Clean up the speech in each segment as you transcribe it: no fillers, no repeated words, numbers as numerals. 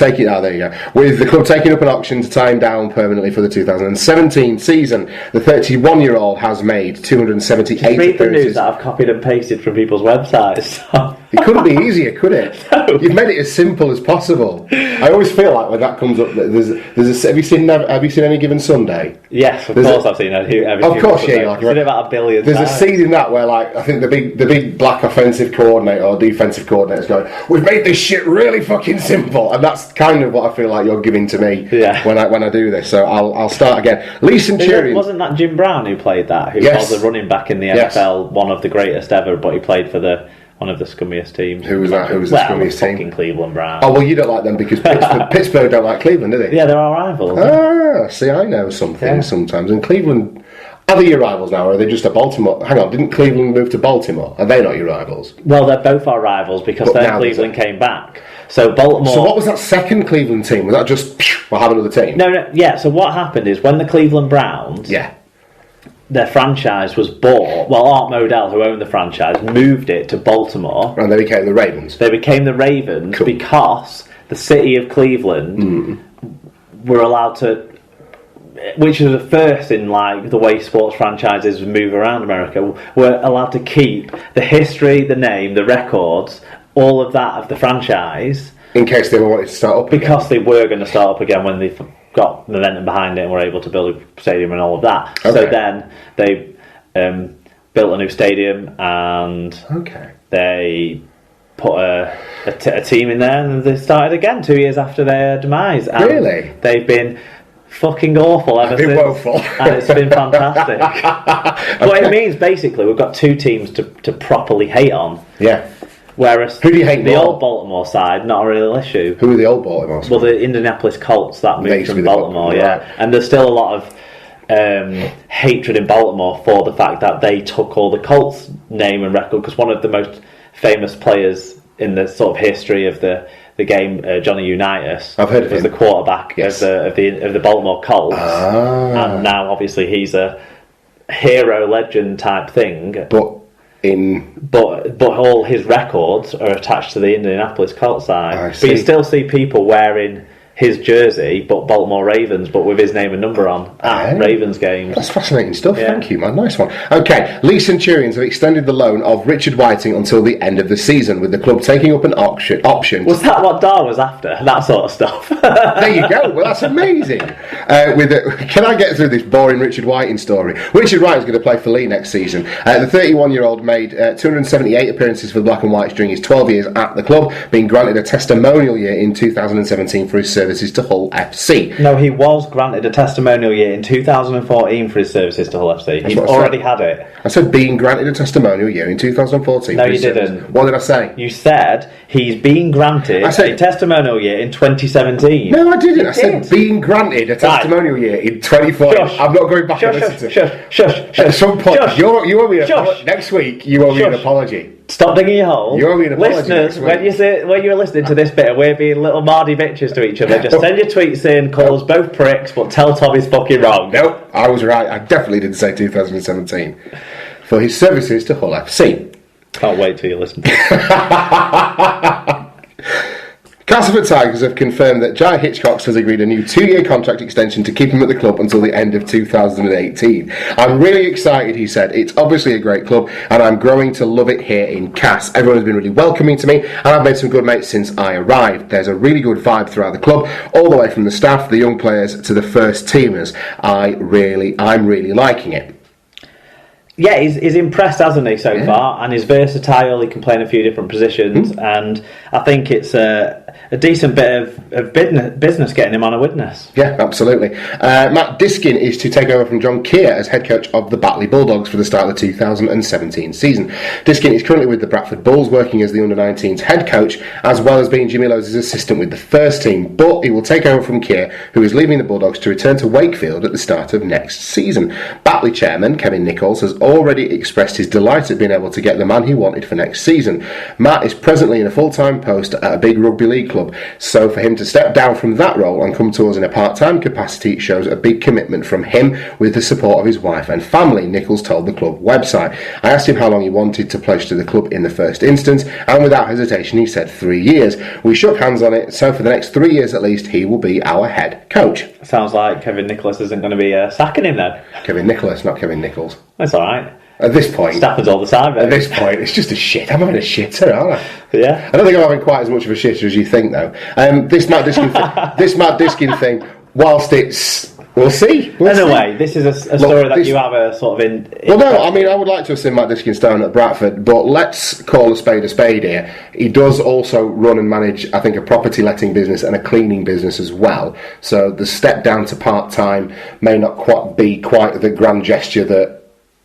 there you go. With the club taking up an auction to tie him down permanently for the 2017 season, the 31-year-old has made 278 Just read the appearances. news that I've copied and pasted from people's websites. It couldn't be easier, could it? No. You've made it as simple as possible. I always feel like when that comes up, that there's a. Have you seen Any Given Sunday? Yes, of course I've seen it. Of course, yeah. I've seen it about a billion There's times. a scene in that where, like, I think the big black offensive coordinator or defensive coordinator's going, "We've made this shit really fucking simple," and that's kind of what I feel like you're giving to me when I do this. So I'll start again. Lee Centurion. Wasn't that Jim Brown who played that? Who was a running back in the NFL, one of the greatest ever, but he played for one of the scummiest teams. Who was that? Who was the scummiest team? Fucking Cleveland Browns. Oh, well, you don't like them because Pittsburgh don't like Cleveland, do they? Yeah, they're our rivals. Ah, see, I know some things sometimes. And Cleveland, are they your rivals now, or are they just a Baltimore? Hang on, didn't Cleveland move to Baltimore? Are they not your rivals? Well, they're both our rivals because then Cleveland came back. So Baltimore. So what was that second Cleveland team? Was that just, we'll have another team? No, yeah. So what happened is when the Cleveland Browns. Yeah. Their franchise was bought. Well, Art Modell, who owned the franchise, moved it to Baltimore. And they became the Ravens. They became the Ravens because the city of Cleveland were allowed to, which is the first in like the way sports franchises move around America, were allowed to keep the history, the name, the records, all of that of the franchise. In case they wanted to start up again. Because they were going to start up again when they got momentum behind it and were able to build a stadium and all of that. Okay. So then they built a new stadium and they put a team in there and they started again 2 years after their demise. And really? They've been fucking awful ever since. Woeful. And it's been fantastic. What it means, basically, we've got two teams to properly hate on. Yeah. Whereas who do you hate the more? old Baltimore side, not a real issue. Who are the old Baltimore side? Well, the Indianapolis Colts that moved from Baltimore, right. And there's still a lot of hatred in Baltimore for the fact that they took all the Colts name and record, because one of the most famous players in the sort of history of the game, Johnny Unitas, I've heard of was him. the quarterback of the Baltimore Colts, and now obviously he's a hero legend type thing, but all his records are attached to the Indianapolis Colts side. But you still see people wearing his jersey, but Baltimore Ravens, but with his name and number on at Ravens games. That's fascinating stuff. Yeah. Thank you, man. Nice one. Okay, Lee Centurions have extended the loan of Richard Whiting until the end of the season, with the club taking up an option. Was that what Dar was after? That sort of stuff. There you go. Well, that's amazing. Can I get through this boring Richard Whiting story? Richard Whiting's going to play for Lee next season. The 31-year-old made 278 appearances for the Black and Whites during his 12 years at the club, being granted a testimonial year in 2017 for his services to Hull FC. No, he was granted a testimonial year in 2014 for his services to Hull FC. He's already had it. I said being granted a testimonial year in 2014. No, you didn't. What did I say? You said he's being granted a testimonial year in 2017. No, I didn't. I said being granted a testimonial year in 2014. I'm not going back and listening to it. Shush. At some point, you owe me next week. You owe me an apology. Stop digging your hole. You owe me an apology. Listeners, when you're listening to this bit and we're being little mardy bitches to each other, just send your tweets in, call us both pricks, but tell Tom he's fucking wrong. Nope, I was right. I definitely didn't say 2017. For his services to Hull FC. Can't wait till you listen to it. Castleford Tigers have confirmed that Jai Hitchcock has agreed a new 2-year contract extension to keep him at the club until the end of 2018. I'm really excited, he said. It's obviously a great club and I'm growing to love it here in Cass. Everyone has been really welcoming to me and I've made some good mates since I arrived. There's a really good vibe throughout the club, all the way from the staff, the young players to the first teamers. I'm really liking it. Yeah, he's impressed, hasn't he, so far? And he's versatile. He can play in a few different positions, and I think it's a decent bit of business getting him on a witness. Yeah, absolutely. Matt Diskin is to take over from John Keir as head coach of the Batley Bulldogs for the start of the 2017 season. Diskin is currently with the Bradford Bulls, working as the under-19s head coach, as well as being Jimmy Lowe's assistant with the first team. But he will take over from Keir, who is leaving the Bulldogs to return to Wakefield at the start of next season. Batley chairman Kevin Nichols has already expressed his delight at being able to get the man he wanted for next season. Matt is presently in a full-time post at a big rugby league club club. So for him to step down from that role and come to us in a part-time capacity shows a big commitment from him with the support of his wife and family, Nichols told the club website. I asked him how long he wanted to pledge to the club in the first instance, and without hesitation he said 3 years. We shook hands on it, so for the next 3 years at least he will be our head coach. Sounds like Kevin Nicholas isn't going to be sacking him then. Kevin Nicholas, not Kevin Nichols. That's alright. At this point... It happens all the time, mate. At this point, it's just a shit. I'm having a shitter, aren't I? Yeah. I don't think I'm having quite as much of a shitter as you think, though. This Matt Diskin thing, whilst it's... We'll see. Anyway, this is a story that you have a sort of in... Well, no, I mean, I would like to have seen Matt Diskin down at Bradford, but let's call a spade here. He does also run and manage, I think, a property letting business and a cleaning business as well. So the step down to part-time may not be quite the grand gesture that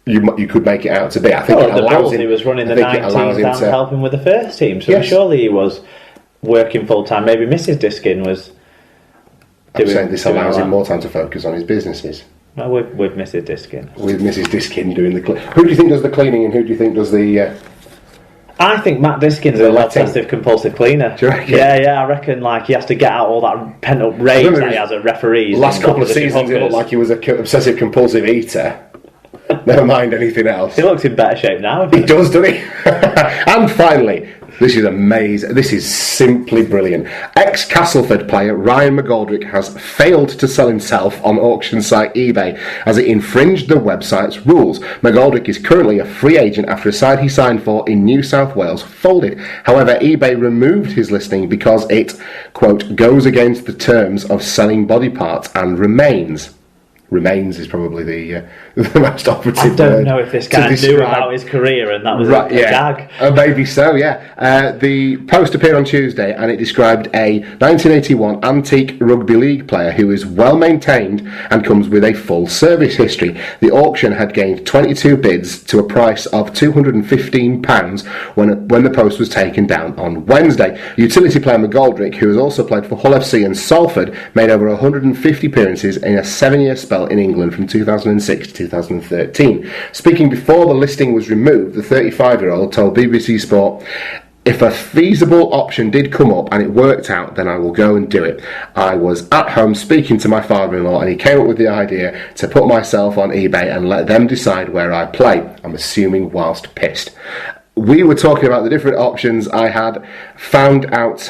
you could make it out to be. I think it allows him. He was running the 19s down to help him with the first team, so yes. Surely he was working full time. Maybe Mrs. Diskin was. I'm saying this allows him more time to focus on his businesses. No, with Mrs. Diskin. With Mrs. Diskin doing the who do you think does the cleaning and who do you think does the? I think Matt Diskin's an obsessive compulsive cleaner. Do you reckon? Yeah, I reckon like he has to get out all that pent up rage that he has at referees. Last couple of seasons, it looked like he was an obsessive compulsive eater. Never mind anything else. He looks in better shape now. He does, doesn't he? And finally, this is amazing. This is simply brilliant. Ex-Castleford player Ryan McGoldrick has failed to sell himself on auction site eBay as it infringed the website's rules. McGoldrick is currently a free agent after a side he signed for in New South Wales folded. However, eBay removed his listing because it, quote, goes against the terms of selling body parts and remains. Remains is probably the most operative word. I don't know if this guy knew about his career and that was a gag. Maybe so, yeah. The post appeared on Tuesday and it described a 1981 antique rugby league player who is well maintained and comes with a full service history. The auction had gained 22 bids to a price of £215 when the post was taken down on Wednesday. Utility player McGoldrick, who has also played for Hull FC and Salford, made over 150 appearances in a 7-year spell in England from 2006 to 2013. Speaking before the listing was removed, the 35-year-old told BBC Sport, "If a feasible option did come up and it worked out, then I will go and do it. I was at home speaking to my father-in-law and he came up with the idea to put myself on eBay and let them decide where I play. I'm assuming whilst pissed." We were talking about the different options I had found out...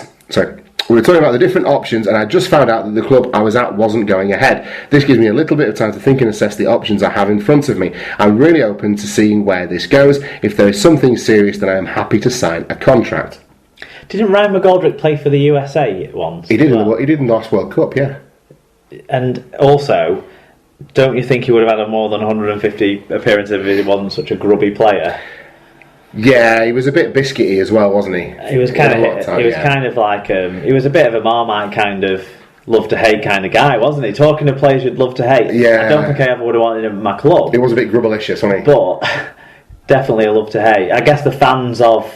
We were talking about the different options and I just found out that the club I was at wasn't going ahead. This gives me a little bit of time to think and assess the options I have in front of me. I'm really open to seeing where this goes. If there is something serious, then I am happy to sign a contract. Didn't Ryan McGoldrick play for the USA once? He did. He did in the last World Cup, yeah. And also, don't you think he would have had more than 150 appearances if he wasn't such a grubby player? Yeah, he was a bit biscuity as well, wasn't he? He was kind of like he was a bit of a Marmite kind of love to hate kind of guy, wasn't he? Talking to players you'd love to hate. Yeah. I don't think I ever would have wanted him in my club. He was a bit grubblicious, wasn't he? But definitely a love to hate. I guess the fans of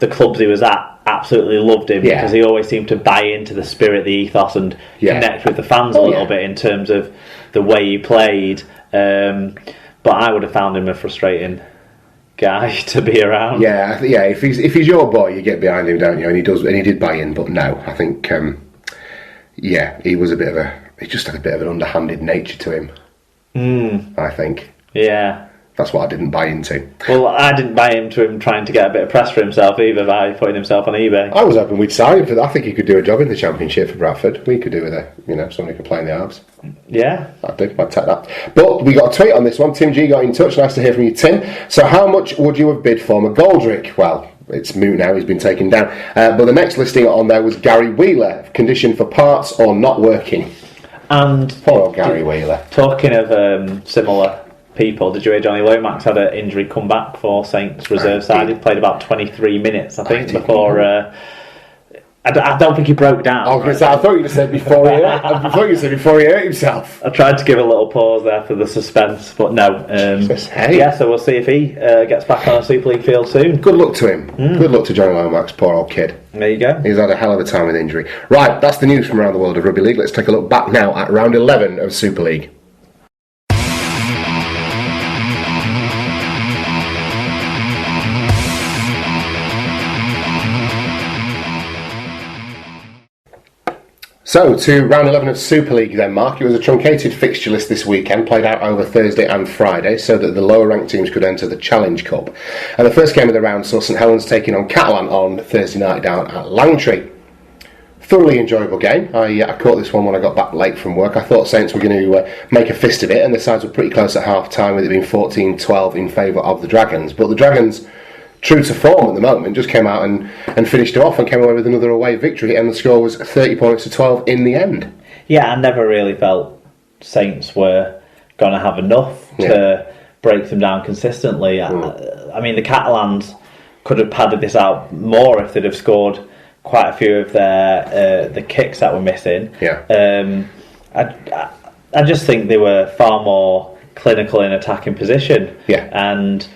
the clubs he was at absolutely loved him because he always seemed to buy into the spirit, the ethos, and connect with the fans a little bit in terms of the way he played. But I would have found him a frustrating guy to be around. Yeah. If he's your boy, you get behind him, don't you? And he did buy in. But no, I think he was he just had a bit of an underhanded nature to him. I think. Yeah. That's what I didn't buy into. Well, I didn't buy into him trying to get a bit of press for himself either by putting himself on eBay. I was hoping we'd sign him for that. I think he could do a job in the Championship for Bradford. We could do with somebody could play in the Arbs. Yeah. I'd take that. But we got a tweet on this one. Tim G got in touch. Nice to hear from you, Tim. So how much would you have bid for McGoldrick? Well, it's moot now. He's been taken down. But the next listing on there was Gary Wheeler, condition for parts or not working. And poor old Gary Wheeler. Talking of similar people, did you hear Johnny Lomax had an injury come back for Saints reserve side? He played about 23 minutes, I think, before. I don't think he broke down. I thought you said before he hurt himself. I tried to give a little pause there for the suspense, but no. Yeah, so we'll see if he gets back on a Super League field soon. Good luck to him. Good luck to Johnny Lomax, poor old kid. There you go. He's had a hell of a time with injury. Right, that's the news from around the world of rugby league. Let's take a look back now at round 11 of Super League. So, to round 11 of Super League then, Mark. It was a truncated fixture list this weekend, played out over Thursday and Friday, so that the lower ranked teams could enter the Challenge Cup. And the first game of the round saw St Helens taking on Catalan on Thursday night down at Langtree. Thoroughly enjoyable game. I caught this one when I got back late from work. I thought Saints were going to make a fist of it, and the sides were pretty close at half-time, with it being 14-12 in favour of the Dragons. But the Dragons, true to form at the moment, just came out and finished it off and came away with another away victory, and the score was 30 points to 12 in the end. Yeah, I never really felt Saints were going to have enough to break them down consistently. I mean, the Catalans could have padded this out more if they'd have scored quite a few of their the kicks that were missing. I just think they were far more clinical in attacking position. And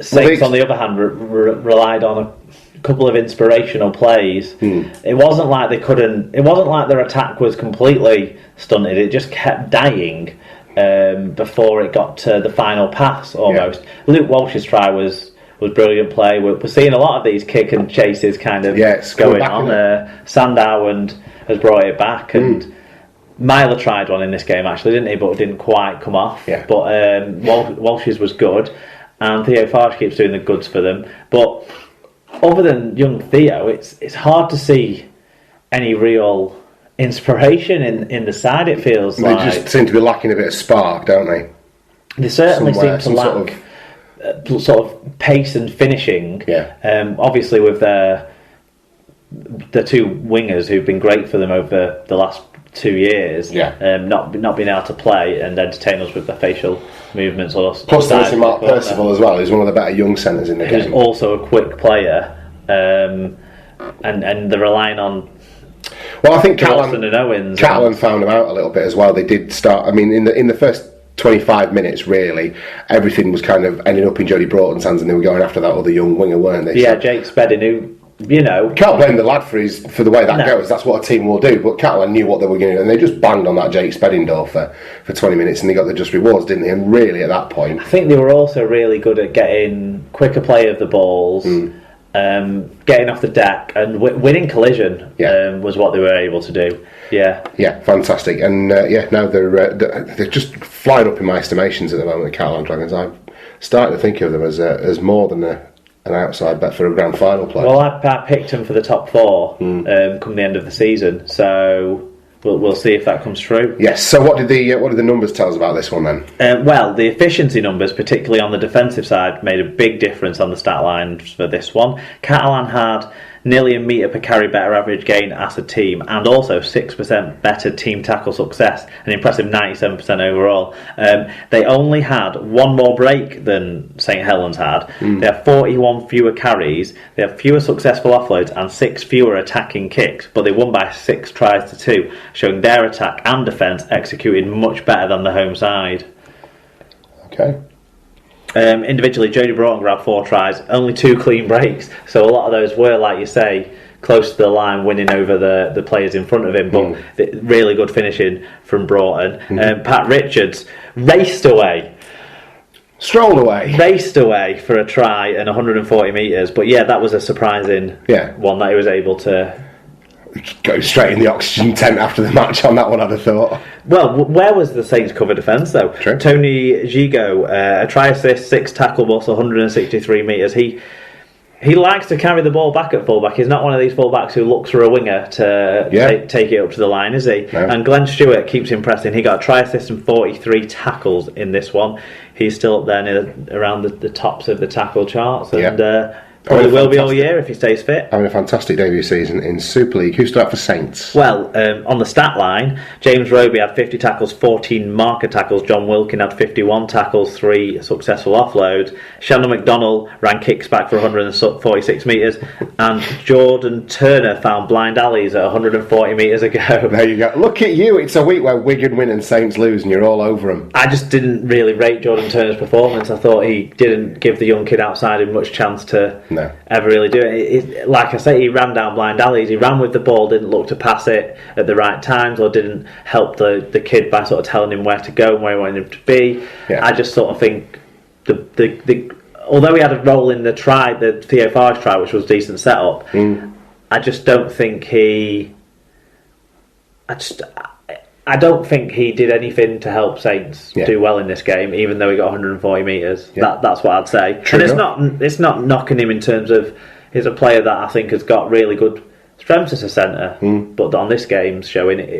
Saints, on the other hand, relied on a couple of inspirational plays. It wasn't like they couldn't. It wasn't like their attack was completely stunted. It just kept dying before it got to the final pass. Almost. Luke Walsh's try was brilliant play. We're seeing a lot of these kick and chases kind of going on. Sandow has brought it back, and Myler tried one in this game actually, didn't he? But it didn't quite come off. But Walsh's was good. And Theo Farge keeps doing the goods for them. But other than young Theo, it's hard to see any real inspiration in the side, it feels like. They just seem to be lacking a bit of spark, don't they? They certainly seem to lack sort of pace and finishing. Obviously with the two wingers who've been great for them over the last 2 years, not being able to play and entertain us with their facial movements. Plus there's Mark Percival as well, who's one of the better young centres in the game. Who's also a quick player, and they're relying on. Well, I think Catalan found them out a little bit as well. They did start. I mean, in the first 25 minutes, really, everything was kind of ending up in Jody Broughton's hands, and they were going after that other young winger, weren't they? Yeah, Jake Spedding, who. Can't blame the lad for the way that goes. That's what a team will do. But Catalan knew what they were going to do, and they just banged on that Jake Spedding door for 20 minutes, and they got the just rewards, didn't they? And really, at that point, I think they were also really good at getting quicker play of the balls, getting off the deck, and winning collision. Was what they were able to do. Yeah, fantastic. And now they're just flying up in my estimations at the moment. The Catalan Dragons. I'm starting to think of them as more than an outside bet for a grand final play. Well, I picked him for the top four come the end of the season, so we'll see if that comes true. Yes. So what did the numbers tell us about this one then? Well, the efficiency numbers, particularly on the defensive side, made a big difference on the stat lines for this one. Catalan had nearly a metre per carry better average gain as a team, and also 6% better team tackle success, an impressive 97% overall. They only had one more break than St Helens had. They have 41 fewer carries, they have fewer successful offloads, and 6 fewer attacking kicks, but they won by 6 tries to 2, showing their attack and defence executed much better than the home side. Okay. Individually, Jody Broughton grabbed 4 tries, only 2 clean breaks, so a lot of those were, like you say, close to the line, winning over the players in front of him, but really good finishing from Broughton. Pat Richards strolled away for a try and 140 metres, but that was a surprising one that he was able to go straight in the oxygen tent after the match on that one, I'd have thought. Well, where was the Saints' cover defence though? True. Tony Gigo, a try assist, 6 tackle busts, 163 metres. He likes to carry the ball back at fullback. He's not one of these fullbacks who looks for a winger to take it up to the line, is he? No. And Glenn Stewart keeps impressing. He got a try assist and 43 tackles in this one. He's still up there around the tops of the tackle charts, and probably will be all year if he stays fit. Having a fantastic debut season in Super League. Who stood out for Saints? Well, on the stat line, James Roby had 50 tackles, 14 marker tackles. John Wilkin had 51 tackles, 3 successful offloads. Shandon McDonnell ran kicks back for 146 metres. And Jordan Turner found blind alleys at 140 metres ago. There you go. Look at you. It's a week where Wigan win and Saints lose and you're all over them. I just didn't really rate Jordan Turner's performance. I thought he didn't give the young kid outside him much chance to ever really do it. Like I say, he ran down blind alleys. He ran with the ball, didn't look to pass it at the right times, or didn't help the kid by sort of telling him where to go and where he wanted him to be. I just sort of think the although he had a role in the Theo Farge try, which was a decent setup, I just don't think he I don't think he did anything to help Saints do well in this game, even though he got 140 metres. That's what I'd say. True and it's not knocking him in terms of he's a player that I think has got really good strengths as a centre, but on this game's showing